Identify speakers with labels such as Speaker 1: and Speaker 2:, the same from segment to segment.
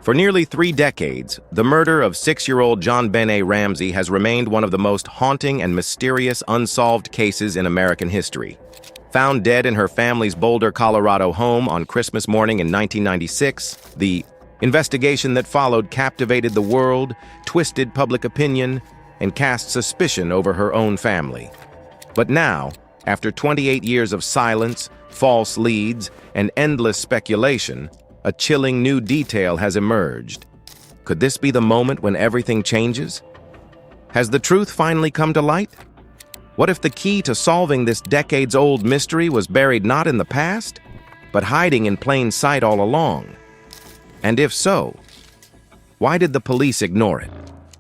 Speaker 1: For nearly 3 decades, the murder of 6-year-old JonBenét Ramsey has remained one of the most haunting and mysterious unsolved cases in American history. Found dead in her family's Boulder, Colorado home on Christmas morning in 1996, the investigation that followed captivated the world, twisted public opinion, and cast suspicion over her own family. But now, after 28 years of silence, false leads, and endless speculation, a chilling new detail has emerged. Could this be the moment when everything changes? Has the truth finally come to light? What if the key to solving this decades-old mystery was buried not in the past, but hiding in plain sight all along? And if so, why did the police ignore it?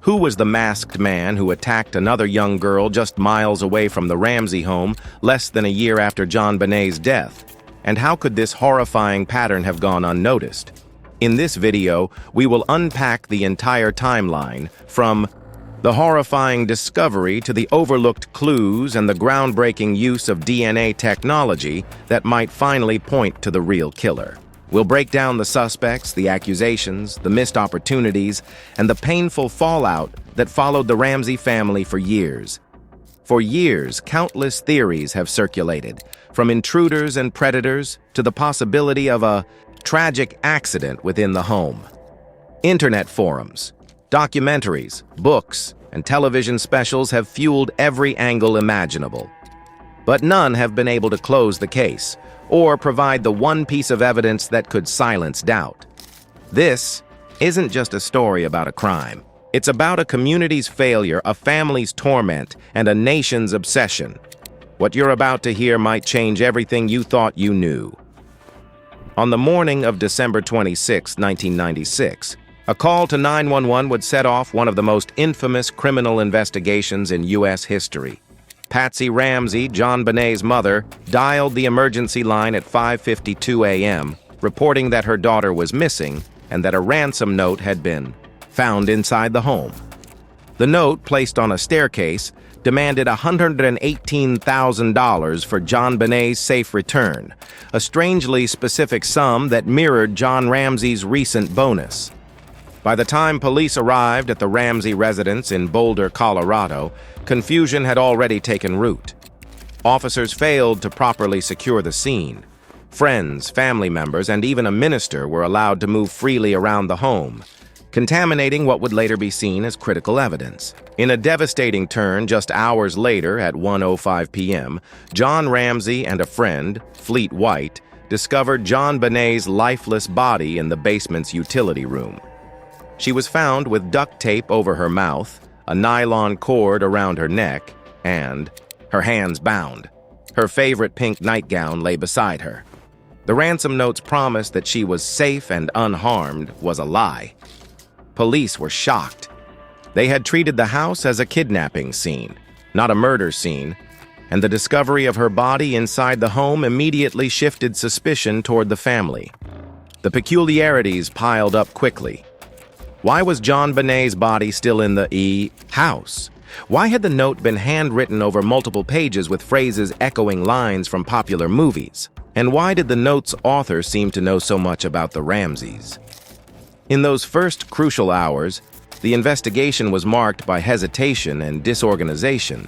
Speaker 1: Who was the masked man who attacked another young girl just miles away from the Ramsey home less than a year after JonBenét's death? And how could this horrifying pattern have gone unnoticed? In this video, we will unpack the entire timeline, from the horrifying discovery to the overlooked clues and the groundbreaking use of DNA technology that might finally point to the real killer. We'll break down the suspects, the accusations, the missed opportunities, and the painful fallout that followed the Ramsey family for years. For years, countless theories have circulated, from intruders and predators to the possibility of a tragic accident within the home. Internet forums, documentaries, books, and television specials have fueled every angle imaginable. But none have been able to close the case, or provide the one piece of evidence that could silence doubt. This isn't just a story about a crime. It's about a community's failure, a family's torment, and a nation's obsession. What you're about to hear might change everything you thought you knew. On the morning of December 26, 1996, a call to 911 would set off one of the most infamous criminal investigations in U.S. history. Patsy Ramsey, JonBenét's mother, dialed the emergency line at 5:52 a.m., reporting that her daughter was missing and that a ransom note had been found inside the home. The note, placed on a staircase, demanded $118,000 for JonBenét's safe return, a strangely specific sum that mirrored John Ramsey's recent bonus. By the time police arrived at the Ramsey residence in Boulder, Colorado, confusion had already taken root. Officers failed to properly secure the scene. Friends, family members, and even a minister were allowed to move freely around the home, contaminating what would later be seen as critical evidence. In a devastating turn, just hours later at 1:05 p.m., John Ramsey and a friend, Fleet White, discovered JonBenét's lifeless body in the basement's utility room. She was found with duct tape over her mouth, a nylon cord around her neck, and her hands bound. Her favorite pink nightgown lay beside her. The ransom note's promise that she was safe and unharmed was a lie. Police were shocked. They had treated the house as a kidnapping scene, not a murder scene, and the discovery of her body inside the home immediately shifted suspicion toward the family. The peculiarities piled up quickly. Why was JonBenét's body still in the house? Why had the note been handwritten over multiple pages with phrases echoing lines from popular movies? And why did the note's author seem to know so much about the Ramseys? In those first crucial hours, the investigation was marked by hesitation and disorganization.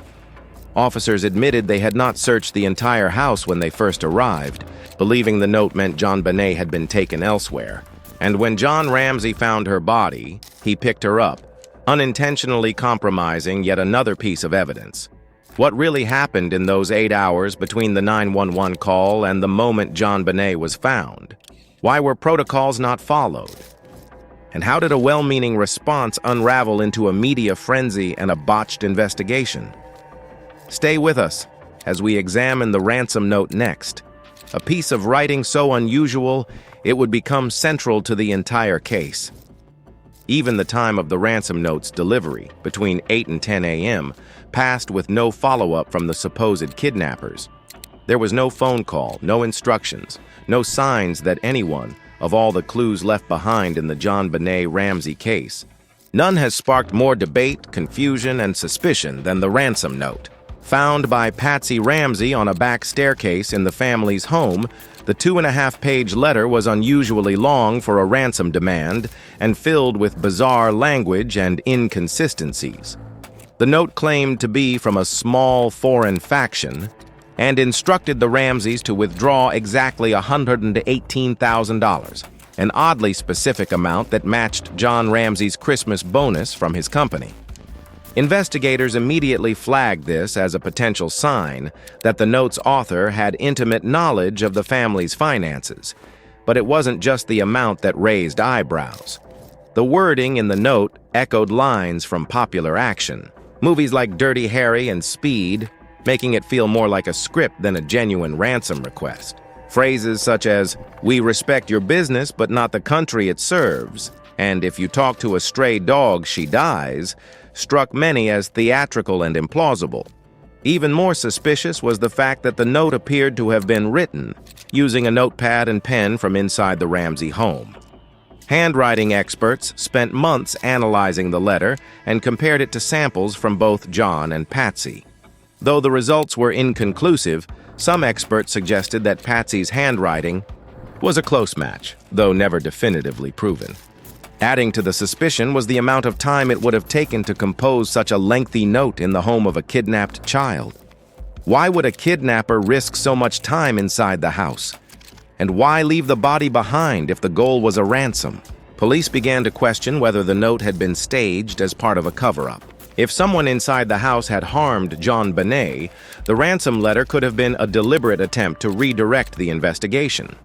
Speaker 1: Officers admitted they had not searched the entire house when they first arrived, believing the note meant JonBenét had been taken elsewhere. And when John Ramsey found her body, he picked her up, unintentionally compromising yet another piece of evidence. What really happened in those 8 hours between the 911 call and the moment JonBenét was found? Why were protocols not followed? And how did a well-meaning response unravel into a media frenzy and a botched investigation? Stay with us as we examine the ransom note next, a piece of writing so unusual it would become central to the entire case. Even the time of the ransom note's delivery, between 8 and 10 a.m., passed with no follow-up from the supposed kidnappers. There was no phone call, no instructions, no signs that anyone, of all the clues left behind in the JonBenét Ramsey case. None has sparked more debate, confusion, and suspicion than the ransom note. Found by Patsy Ramsey on a back staircase in the family's home, the 2.5-page letter was unusually long for a ransom demand and filled with bizarre language and inconsistencies. The note claimed to be from a small foreign faction and instructed the Ramseys to withdraw exactly $118,000, an oddly specific amount that matched John Ramsey's Christmas bonus from his company. Investigators immediately flagged this as a potential sign that the note's author had intimate knowledge of the family's finances, but it wasn't just the amount that raised eyebrows. The wording in the note echoed lines from popular action, movies like Dirty Harry and Speed, making it feel more like a script than a genuine ransom request. Phrases such as, "We respect your business but not the country it serves," and "If you talk to a stray dog, she dies," struck many as theatrical and implausible. Even more suspicious was the fact that the note appeared to have been written using a notepad and pen from inside the Ramsey home. Handwriting experts spent months analyzing the letter and compared it to samples from both John and Patsy. Though the results were inconclusive, some experts suggested that Patsy's handwriting was a close match, though never definitively proven. Adding to the suspicion was the amount of time it would have taken to compose such a lengthy note in the home of a kidnapped child. Why would a kidnapper risk so much time inside the house? And why leave the body behind if the goal was a ransom? Police began to question whether the note had been staged as part of a cover-up. If someone inside the house had harmed JonBenét, the ransom letter could have been a deliberate attempt to redirect the investigation.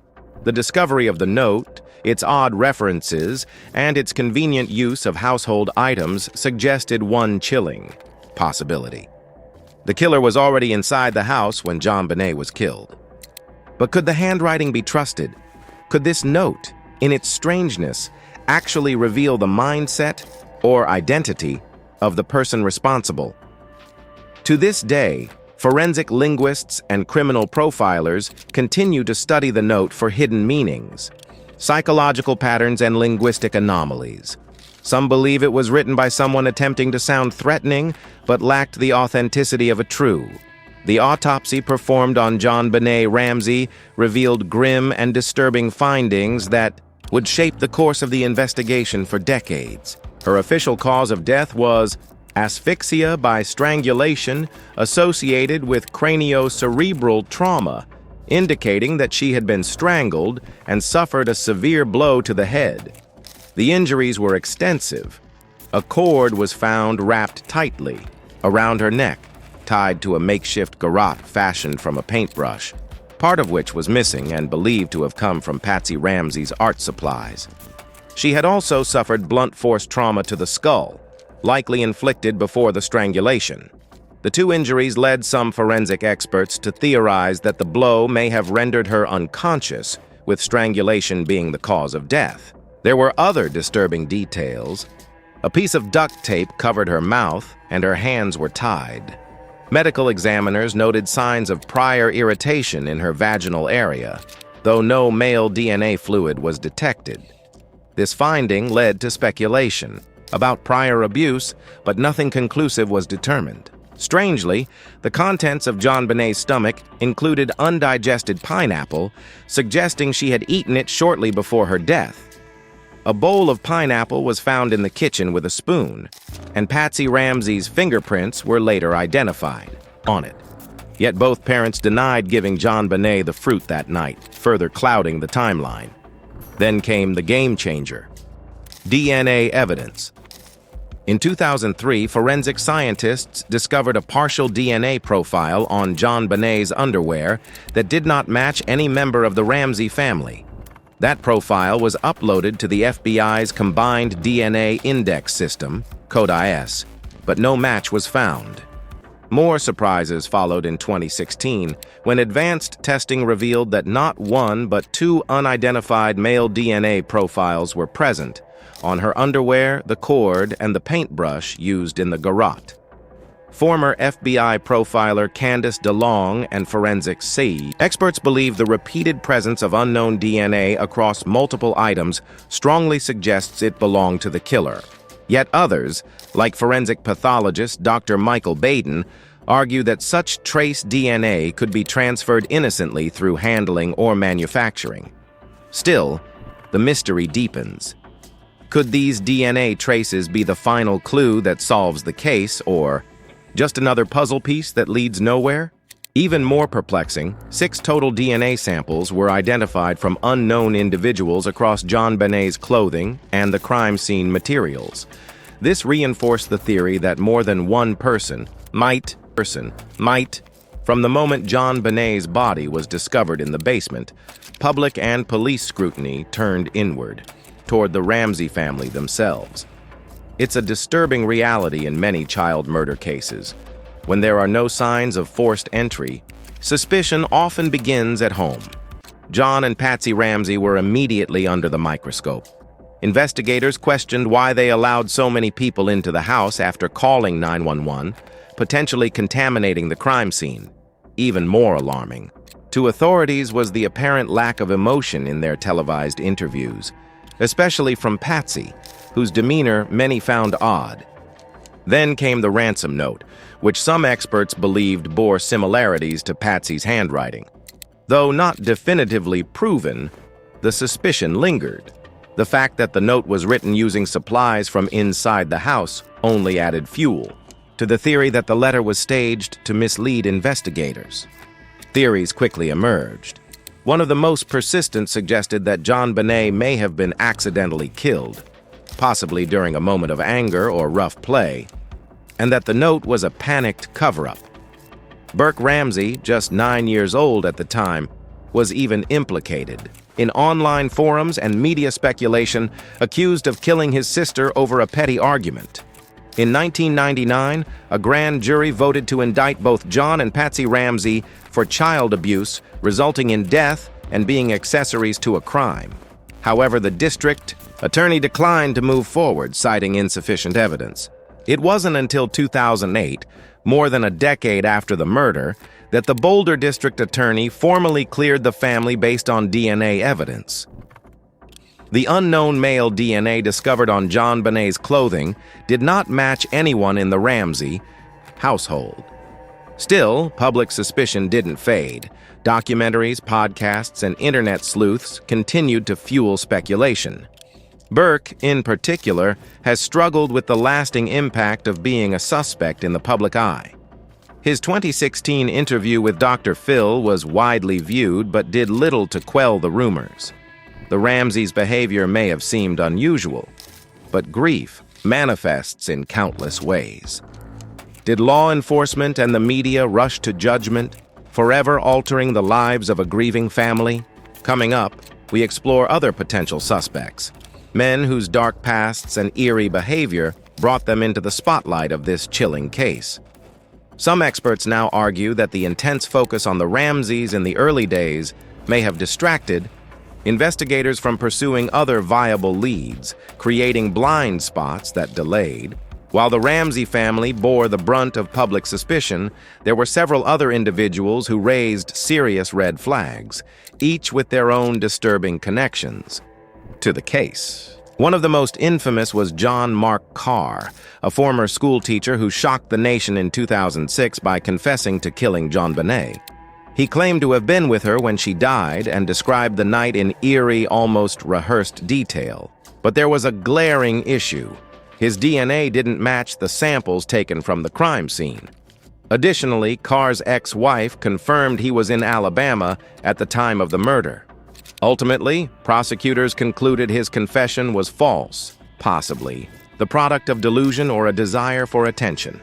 Speaker 1: The discovery of the note, its odd references, and its convenient use of household items suggested one chilling possibility. The killer was already inside the house when JonBenét was killed. But could the handwriting be trusted? Could this note, in its strangeness, actually reveal the mindset or identity of the person responsible? To this day, forensic linguists and criminal profilers continue to study the note for hidden meanings, psychological patterns, and linguistic anomalies. Some believe it was written by someone attempting to sound threatening, but lacked the authenticity of a true. The autopsy performed on JonBenét Ramsey revealed grim and disturbing findings that would shape the course of the investigation for decades. Her official cause of death was asphyxia by strangulation associated with craniocerebral trauma, indicating that she had been strangled and suffered a severe blow to the head. The injuries were extensive. A cord was found wrapped tightly around her neck, tied to a makeshift garrote fashioned from a paintbrush, part of which was missing and believed to have come from Patsy Ramsey's art supplies. She had also suffered blunt force trauma to the skull, likely inflicted before the strangulation. The two injuries led some forensic experts to theorize that the blow may have rendered her unconscious, with strangulation being the cause of death. There were other disturbing details. A piece of duct tape covered her mouth, and her hands were tied. Medical examiners noted signs of prior irritation in her vaginal area, though no male DNA fluid was detected. This finding led to speculation about prior abuse, but nothing conclusive was determined. Strangely, the contents of JonBenét's stomach included undigested pineapple, suggesting she had eaten it shortly before her death. A bowl of pineapple was found in the kitchen with a spoon, and Patsy Ramsey's fingerprints were later identified on it. Yet both parents denied giving JonBenét the fruit that night, further clouding the timeline. Then came the game changer: DNA evidence. In 2003, forensic scientists discovered a partial DNA profile on JonBenét's underwear that did not match any member of the Ramsey family. That profile was uploaded to the FBI's Combined DNA Index System, CODIS, but no match was found. More surprises followed in 2016, when advanced testing revealed that not one but two unidentified male DNA profiles were present on her underwear, the cord, and the paintbrush used in the garrote. Former FBI profiler Candace DeLong and forensic experts believe the repeated presence of unknown DNA across multiple items strongly suggests it belonged to the killer. Yet others, like forensic pathologist Dr. Michael Baden, argue that such trace DNA could be transferred innocently through handling or manufacturing. Still, the mystery deepens. Could these DNA traces be the final clue that solves the case, or just another puzzle piece that leads nowhere? Even more perplexing, 6 total DNA samples were identified from unknown individuals across JonBenét's clothing and the crime scene materials. This reinforced the theory that more than one person might, from the moment JonBenét's body was discovered in the basement, public and police scrutiny turned inward, toward the Ramsey family themselves. It's a disturbing reality in many child murder cases. When there are no signs of forced entry, suspicion often begins at home. John and Patsy Ramsey were immediately under the microscope. Investigators questioned why they allowed so many people into the house after calling 911, potentially contaminating the crime scene. Even more alarming to authorities was the apparent lack of emotion in their televised interviews, especially from Patsy, whose demeanor many found odd. Then came the ransom note, which some experts believed bore similarities to Patsy's handwriting. Though not definitively proven, the suspicion lingered. The fact that the note was written using supplies from inside the house only added fuel to the theory that the letter was staged to mislead investigators. Theories quickly emerged. One of the most persistent suggested that JonBenét may have been accidentally killed, possibly during a moment of anger or rough play, and that the note was a panicked cover-up. Burke Ramsey, just 9 years old at the time, was even implicated in online forums and media speculation, accused of killing his sister over a petty argument. In 1999, a grand jury voted to indict both John and Patsy Ramsey for child abuse, resulting in death and being accessories to a crime. However, the district attorney declined to move forward, citing insufficient evidence. It wasn't until 2008, more than a decade after the murder, that the Boulder district attorney formally cleared the family based on DNA evidence. The unknown male DNA discovered on JonBenét's clothing did not match anyone in the Ramsey household. Still, public suspicion didn't fade. Documentaries, podcasts, and internet sleuths continued to fuel speculation. Burke, in particular, has struggled with the lasting impact of being a suspect in the public eye. His 2016 interview with Dr. Phil was widely viewed but did little to quell the rumors. The Ramseys' behavior may have seemed unusual, but grief manifests in countless ways. Did law enforcement and the media rush to judgment, forever altering the lives of a grieving family? Coming up, we explore other potential suspects, men whose dark pasts and eerie behavior brought them into the spotlight of this chilling case. Some experts now argue that the intense focus on the Ramseys in the early days may have distracted investigators from pursuing other viable leads, creating blind spots that delayed. While the Ramsey family bore the brunt of public suspicion, there were several other individuals who raised serious red flags, each with their own disturbing connections to the case. One of the most infamous was John Mark Carr, a former schoolteacher who shocked the nation in 2006 by confessing to killing JonBenét. He claimed to have been with her when she died and described the night in eerie, almost rehearsed detail. But there was a glaring issue. His DNA didn't match the samples taken from the crime scene. Additionally, Carr's ex-wife confirmed he was in Alabama at the time of the murder. Ultimately, prosecutors concluded his confession was false, possibly the product of delusion or a desire for attention.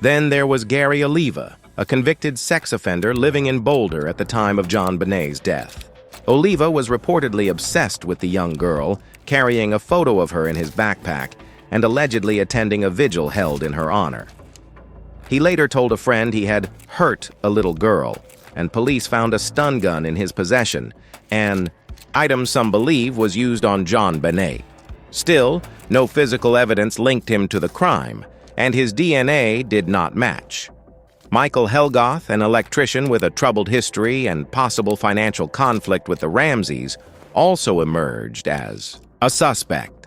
Speaker 1: Then there was Gary Oliva, a convicted sex offender living in Boulder at the time of JonBenét's death. Oliva was reportedly obsessed with the young girl, carrying a photo of her in his backpack and allegedly attending a vigil held in her honor. He later told a friend he had hurt a little girl, and police found a stun gun in his possession, an item some believe was used on JonBenét. Still, no physical evidence linked him to the crime, and his DNA did not match. Michael Helgoth, an electrician with a troubled history and possible financial conflict with the Ramseys, also emerged as a suspect.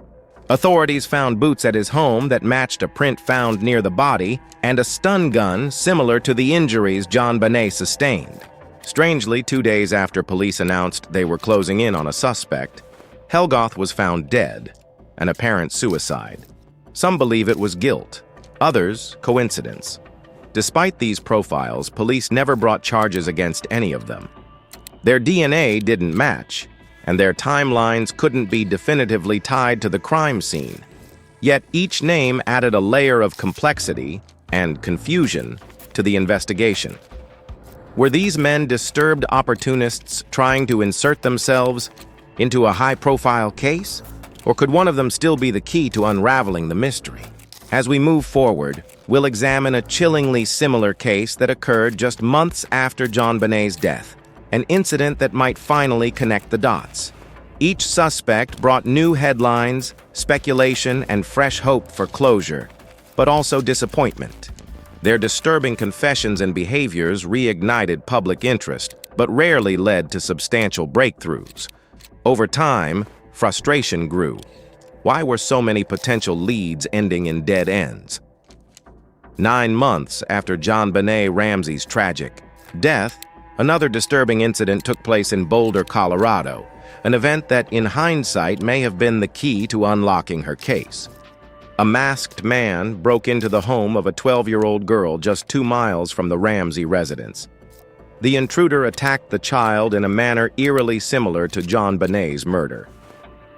Speaker 1: Authorities found boots at his home that matched a print found near the body and a stun gun similar to the injuries JonBenét sustained. Strangely, 2 days after police announced they were closing in on a suspect, Helgoth was found dead, an apparent suicide. Some believe it was guilt, others coincidence. Despite these profiles, police never brought charges against any of them. Their DNA didn't match, and their timelines couldn't be definitively tied to the crime scene. Yet each name added a layer of complexity and confusion to the investigation. Were these men disturbed opportunists trying to insert themselves into a high-profile case? Or could one of them still be the key to unraveling the mystery? As we move forward, we'll examine a chillingly similar case that occurred just months after JonBenét's death, an incident that might finally connect the dots. Each suspect brought new headlines, speculation, and fresh hope for closure, but also disappointment. Their disturbing confessions and behaviors reignited public interest, but rarely led to substantial breakthroughs. Over time, frustration grew. Why were so many potential leads ending in dead ends? 9 months after JonBenét Ramsey's tragic death, another disturbing incident took place in Boulder, Colorado, an event that, in hindsight, may have been the key to unlocking her case. A masked man broke into the home of a 12-year-old girl just 2 miles from the Ramsey residence. The intruder attacked the child in a manner eerily similar to JonBenét's murder.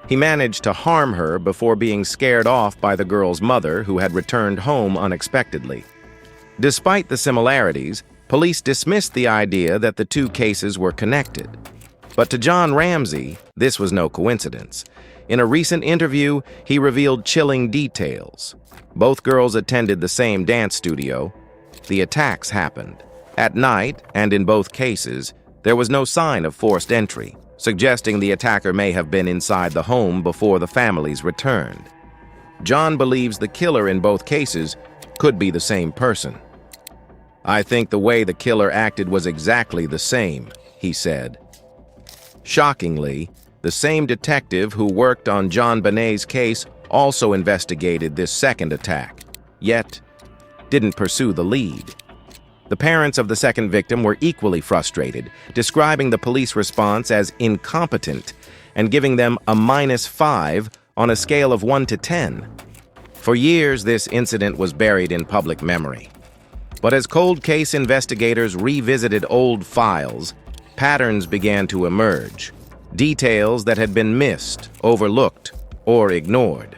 Speaker 1: He managed to harm her before being scared off by the girl's mother, who had returned home unexpectedly. Despite the similarities, police dismissed the idea that the 2 cases were connected. But to John Ramsey, this was no coincidence. In a recent interview, he revealed chilling details. Both girls attended the same dance studio. The attacks happened at night, and in both cases, there was no sign of forced entry, suggesting the attacker may have been inside the home before the families returned. John believes the killer in both cases could be the same person. "I think the way the killer acted was exactly the same," he said. Shockingly, the same detective who worked on JonBenét's case also investigated this second attack, yet didn't pursue the lead. The parents of the second victim were equally frustrated, describing the police response as incompetent and giving them a -5 on a scale of 1 to 10. For years, this incident was buried in public memory. But as cold case investigators revisited old files, patterns began to emerge, details that had been missed, overlooked, or ignored.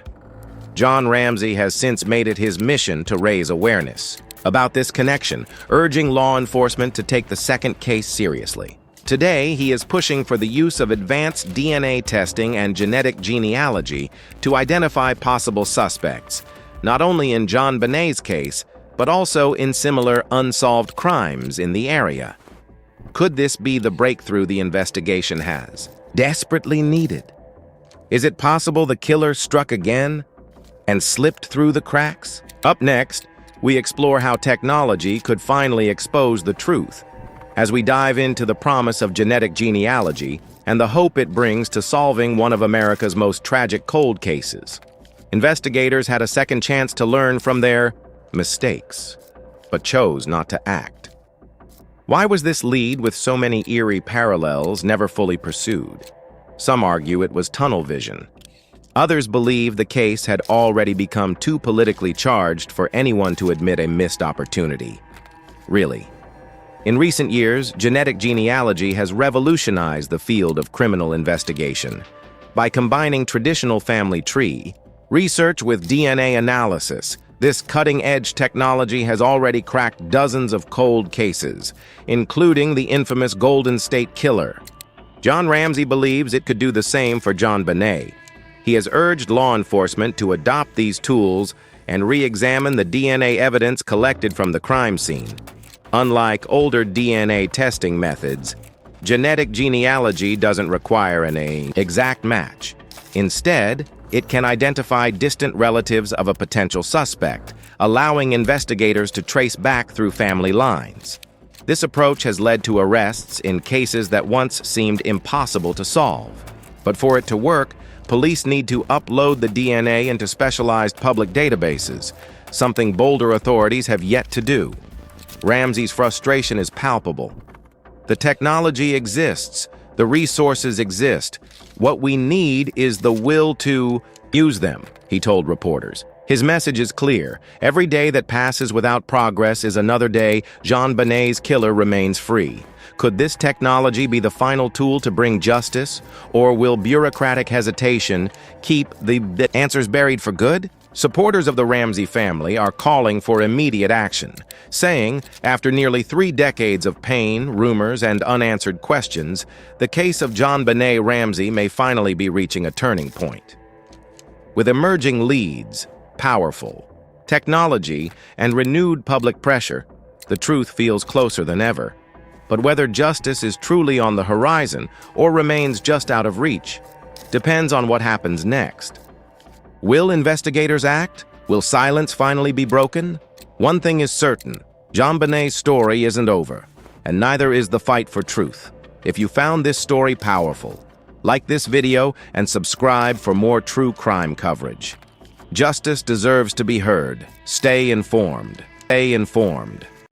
Speaker 1: John Ramsey has since made it his mission to raise awareness about this connection, urging law enforcement to take the second case seriously. Today, he is pushing for the use of advanced DNA testing and genetic genealogy to identify possible suspects, not only in JonBenét's case, but also in similar unsolved crimes in the area. Could this be the breakthrough the investigation has desperately needed? Is it possible the killer struck again and slipped through the cracks? Up next, we explore how technology could finally expose the truth, as we dive into the promise of genetic genealogy and the hope it brings to solving one of America's most tragic cold cases. Investigators had a second chance to learn from their mistakes, but chose not to act. Why was this lead with so many eerie parallels never fully pursued? Some argue it was tunnel vision. Others believe the case had already become too politically charged for anyone to admit a missed opportunity. Really. In recent years, genetic genealogy has revolutionized the field of criminal investigation. By combining traditional family tree research with DNA analysis, this cutting-edge technology has already cracked dozens of cold cases, including the infamous Golden State Killer. John Ramsey believes it could do the same for JonBenét. He has urged law enforcement to adopt these tools and re-examine the DNA evidence collected from the crime scene. Unlike older DNA testing methods, genetic genealogy doesn't require an exact match. Instead, it can identify distant relatives of a potential suspect, allowing investigators to trace back through family lines. This approach has led to arrests in cases that once seemed impossible to solve. But for it to work, police need to upload the DNA into specialized public databases, something Boulder authorities have yet to do. Ramsey's frustration is palpable. The technology exists, the resources exist. What we need is the will to use them, he told reporters. His message is clear. Every day that passes without progress is another day JonBenét's killer remains free. Could this technology be the final tool to bring justice, or will bureaucratic hesitation keep the answers buried for good? Supporters of the Ramsey family are calling for immediate action, saying, after nearly 3 decades of pain, rumors, and unanswered questions, the case of JonBenét Ramsey may finally be reaching a turning point. With emerging leads, powerful technology, and renewed public pressure, the truth feels closer than ever. But whether justice is truly on the horizon or remains just out of reach depends on what happens next. Will investigators act? Will silence finally be broken? One thing is certain, JonBenét's story isn't over, and neither is the fight for truth. If you found this story powerful, like this video and subscribe for more true crime coverage. Justice deserves to be heard. Stay informed. Stay informed.